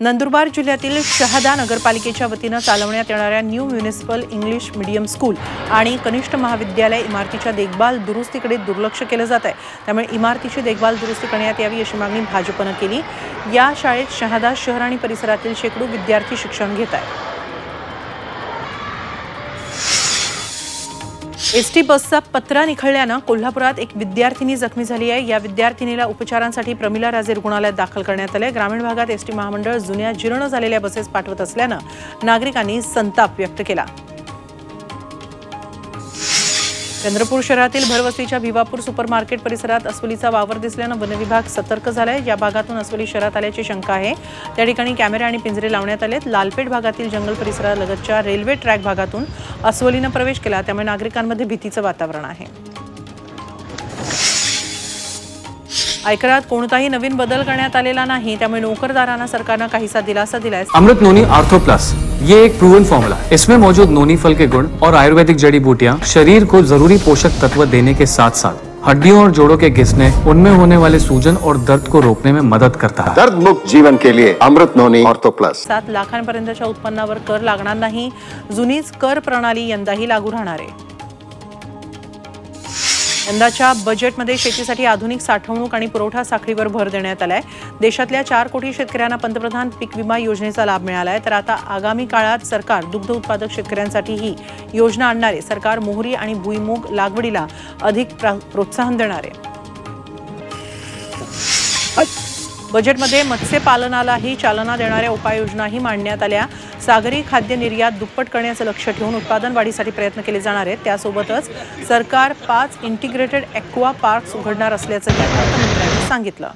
नंदुरबार जिल्ह्यातील शहादा नगरपालिकेच्या वतीने चालवण्यात येणाऱ्या new municipal English medium school आणि कनिष्ठ महाविद्यालय इमारतीच्या देखभाल दुरुस्तीकडे दुर्लक्ष केले जात आहे। त्यामुळे इमारतीची देखभाल दुरुस्ती करण्यात यावी अशी मागणी भाजपने केली। या शाळेत शहादा शहर आणि परिसरातील शेकडो विद्यार्थी शिक्षण घेत आहेत। एसटी बसचा पत्रा निखळल्याने कोल्हापुरात एक विद्यार्थिनी जखमी झाली आहे। या विद्यार्थिनीला उपचारांसाठी प्रमिला राजे रुग्णालयात दाखल करण्यात आले। ग्रामीण भागात एसटी महामंडळ जुन्या जीर्ण झालेल्या बसेस पाठवत असल्याने नागरिकांनी संताप व्यक्त केला। चंद्रपूर शहरातील भरवस्तीच्या भिवापूर सुपरमार्केट परिसरात अस्वलीचा वावर दिसल्याने वन विभाग सतर्क झालाय। या भागातून अस्वली शहरात आल्याची शंका आहे। त्या ठिकाणी कॅमेरे आणि पिंजरे लावण्यात आलेत। लालपेठ भागातील जंगल परिसरालगतच्या रेल्वे ट्रॅक भागातून अस्वलीने प्रवेश केला, त्यामुळे नागरिकांमध्ये भीतीचे वातावरण आहे। आयकरात कोणताही नवीन बदल करण्यात आलेला नाही, त्यामुळे नोकरदारांना सरकारने काहीसा दिलासा दिलाय। अमृत नोनी आर्थो प्लस ये एक प्रूवन फॉर्मूला। इसमें मौजूद नोनी फल के गुण और आयुर्वेदिक जड़ी बूटियां शरीर को जरूरी पोषक तत्व देने के साथ साथ हड्डियों और जोड़ों के घिसने, उनमें होने वाले सूजन और दर्द को रोकने में मदद करता है। दर्द मुक्त जीवन के लिए अमृत नोनी आर्थो प्लस। 7 लाखांपर्यंतच्या उत्पन्नावर कर लागणार नाही। जुनीच कर प्रणाली यंदाही लागू राहणार आहे। यंदाच्या बजेटमध्ये शेतीसाठी आधुनिक साठवणूक आणि पुरवठा साखळीवर भर देण्यात आलाय। देशातल्या 4 कोटी शेतकऱ्यांना पंतप्रधान पीक विमा योजनेचा लाभ मिळालाय। तर आता आगामी काळात सरकार दुग्ध उत्पादक शेतकऱ्यांसाठी ही योजना आणणार आहे। सरकार मोहरी आणि भुईमूग लागवडीला अधिक प्रोत्साहन देणार आहे। बजेटमध्ये मत्स्यपालनालाही चालना देणाऱ्या उपाययोजनाही मांडण्यात आल्या। सागरी खाद्य निर्यात दुप्पट करण्याचे लक्ष्य ठेवून उत्पादन वाढीसाठी प्रयत्न केले जाणार आहेत। त्यासोबतच सरकार 5 इंटिग्रेटेड ॲक्वा पार्क्स उघडणार असल्याचंही अर्थमंत्र्यांनी सांगितलं।